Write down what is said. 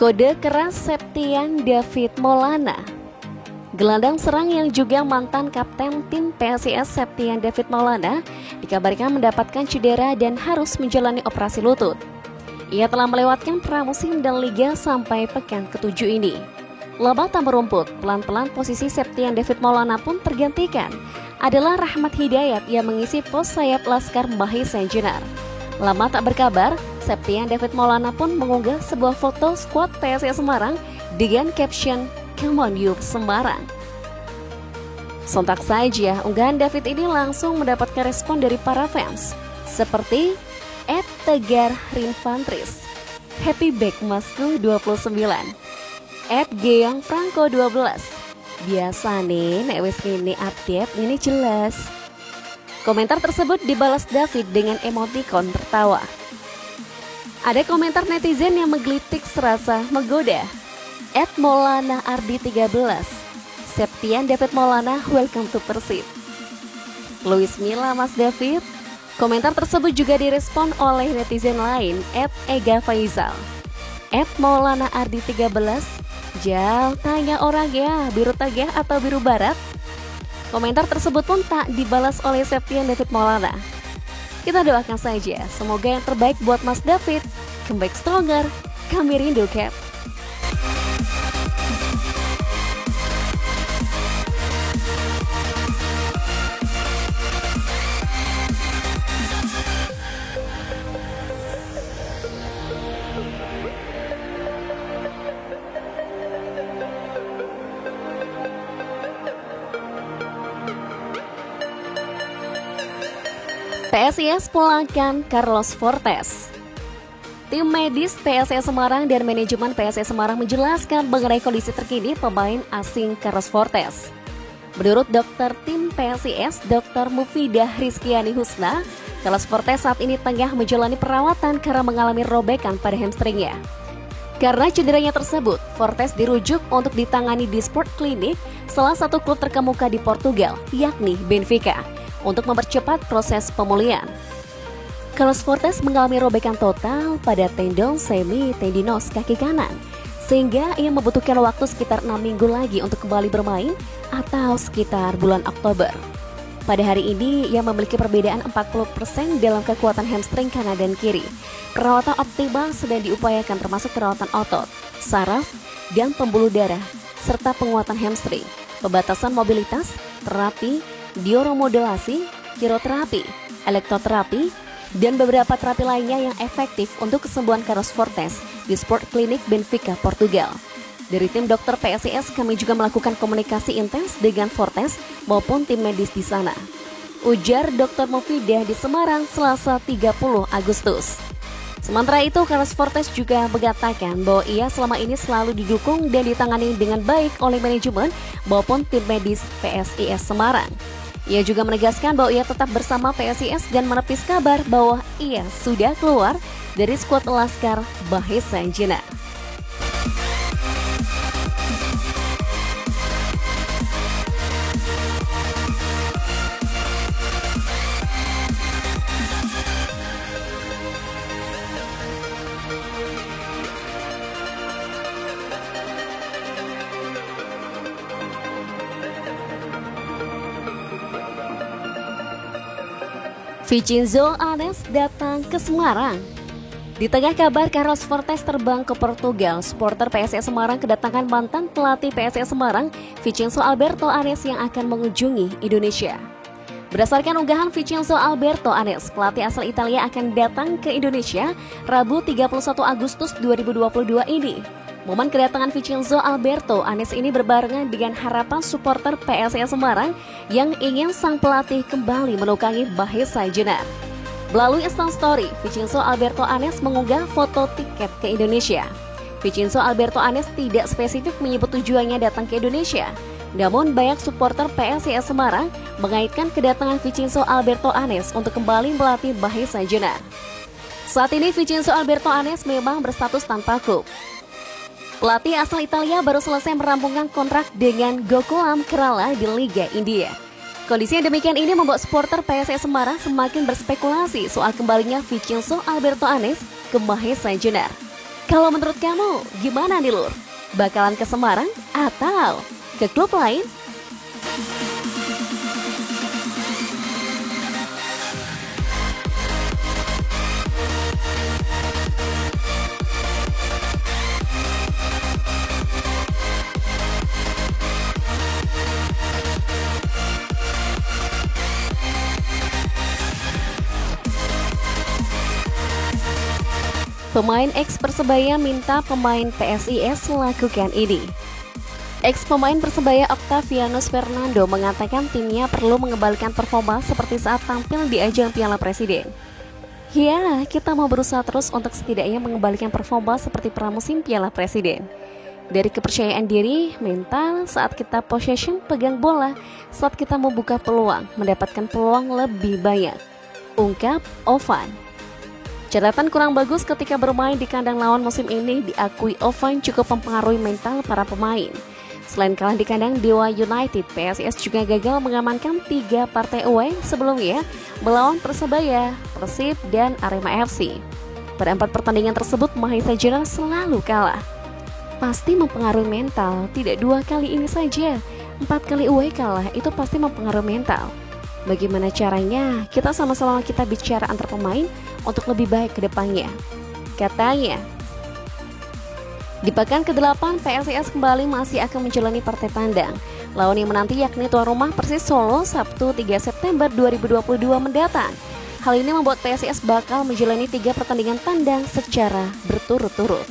Kode keras Septian David Maulana. Gelandang serang yang juga mantan kapten tim PSIS Septian David Maulana dikabarkan mendapatkan cedera dan harus menjalani operasi lutut. Ia telah melewatkan pramusim dan liga sampai pekan ke-7 ini. Laba tak merumput, pelan-pelan posisi Septian David Maulana pun tergantikan. Adalah Rahmat Hidayat yang mengisi pos sayap Laskar Mahesa Jenar. Lama tak berkabar, Septian David Maulana pun mengunggah sebuah foto skuad PSIS Semarang dengan caption "Come on you Semarang". Sontak saja, unggahan David ini langsung mendapatkan respon dari para fans, seperti @tegar_rinfantris, "Happy back Masku 29", @geongfranco 12, "Biasa nih, nek wis ngene update ini jelas". Komentar tersebut dibalas David dengan emotikon tertawa. Ada komentar netizen yang menggelitik serasa menggoda. @maulanaardi13, Septian David Maulana welcome to Persib. Luis Milla Mas David. Komentar tersebut juga direspon oleh netizen lain @egafaizal, @maulanaardi13, "Jal, tanya orang ya, biru tagih atau biru barat?" Komentar tersebut pun tak dibalas oleh Septian David Maulana. Kita doakan saja, semoga yang terbaik buat Mas David. Come back stronger, kami rindu Cap. PSIS pulangkan Carlos Fortes. Tim medis PSIS Semarang dan manajemen PSIS Semarang menjelaskan mengenai kondisi terkini pemain asing Carlos Fortes. Menurut dokter tim PSIS, Dr. Mufidah Rizkyani Husna, Carlos Fortes saat ini tengah menjalani perawatan karena mengalami robekan pada hamstringnya. Karena cederanya tersebut, Fortes dirujuk untuk ditangani di Sport Clinic, salah satu klub terkemuka di Portugal, yakni Benfica, untuk mempercepat proses pemulihan. Carlos Fortes mengalami robekan total pada tendon semi-tendinous kaki kanan, sehingga ia membutuhkan waktu sekitar 6 minggu lagi untuk kembali bermain atau sekitar bulan Oktober. Pada hari ini, ia memiliki perbedaan 40% dalam kekuatan hamstring kanan dan kiri. Perawatan optimal sedang diupayakan termasuk perawatan otot, saraf, dan pembuluh darah, serta penguatan hamstring, pembatasan mobilitas, terapi, dioromodulasi, kiroterapi, elektroterapi, dan beberapa terapi lainnya yang efektif untuk kesembuhan Carlos Fortes di Sport Clinic Benfica, Portugal. Dari tim dokter PSIS, kami juga melakukan komunikasi intens dengan Fortes maupun tim medis di sana, ujar Dr. Mufidah di Semarang Selasa 30 Agustus. Sementara itu, Carlos Fortes juga mengatakan bahwa ia selama ini selalu didukung dan ditangani dengan baik oleh manajemen maupun tim medis PSIS Semarang. Ia juga menegaskan bahwa ia tetap bersama PSIS dan menepis kabar bahwa ia sudah keluar dari skuad Laskar Mahesa Jenar. Vicenzo Anes datang ke Semarang. Di tengah kabar Carlos Fortes terbang ke Portugal, supporter PSIS Semarang kedatangan mantan pelatih PSIS Semarang, Vicenzo Alberto Anes yang akan mengunjungi Indonesia. Berdasarkan unggahan Vicenzo Alberto Anes, pelatih asal Italia akan datang ke Indonesia Rabu 31 Agustus 2022 ini. Momen kedatangan Vicenzo Alberto Anes ini berbarengan dengan harapan supporter PSIS Semarang yang ingin sang pelatih kembali menukangi Mahesa Jenar. Melalui Instastory, Vicenzo Alberto Anes mengunggah foto tiket ke Indonesia. Vicenzo Alberto Anes tidak spesifik menyebut tujuannya datang ke Indonesia. Namun banyak supporter PSIS Semarang mengaitkan kedatangan Vicenzo Alberto Anes untuk kembali melatih Mahesa Jenar. Saat ini Vicenzo Alberto Anes memang berstatus tanpa klub. Pelatih asal Italia baru selesai merampungkan kontrak dengan Gokulam Kerala di Liga India. Kondisi yang demikian ini membuat supporter PSIS Semarang semakin berspekulasi soal kembalinya Vicenzo Alberto Anes ke Mahesa Jenar. Kalau menurut kamu, gimana nih Lur? Bakalan ke Semarang atau ke klub lain? Pemain ex Persebaya minta pemain PSIS melakukan ini. Ex pemain Persebaya Octavianus Fernando mengatakan timnya perlu mengembalikan performa seperti saat tampil di ajang Piala Presiden. Ya, kita mau berusaha terus untuk setidaknya mengembalikan performa seperti pramusim Piala Presiden. Dari kepercayaan diri, mental, saat kita possession pegang bola, saat kita membuka peluang, mendapatkan peluang lebih banyak. Ungkap Ovan. Catatan kurang bagus ketika bermain di kandang lawan musim ini diakui Ovan cukup mempengaruhi mental para pemain. Selain kalah di kandang Dewa United, PSIS juga gagal mengamankan 3 partai away sebelumnya melawan Persebaya, Persib, dan Arema FC. Pada 4 pertandingan tersebut, Mahesa Jaya selalu kalah. Pasti mempengaruhi mental, tidak 2 kali ini saja. 4 kali away kalah, itu pasti mempengaruhi mental. Bagaimana caranya? Kita sama-sama kita bicara antar pemain untuk lebih baik ke depannya, katanya. Di pekan ke-8, PSIS kembali masih akan menjalani partai tandang. Lawan yang menanti yakni tuan rumah Persis Solo Sabtu 3 September 2022 mendatang. Hal ini membuat PSIS bakal menjalani 3 pertandingan tandang secara berturut-turut.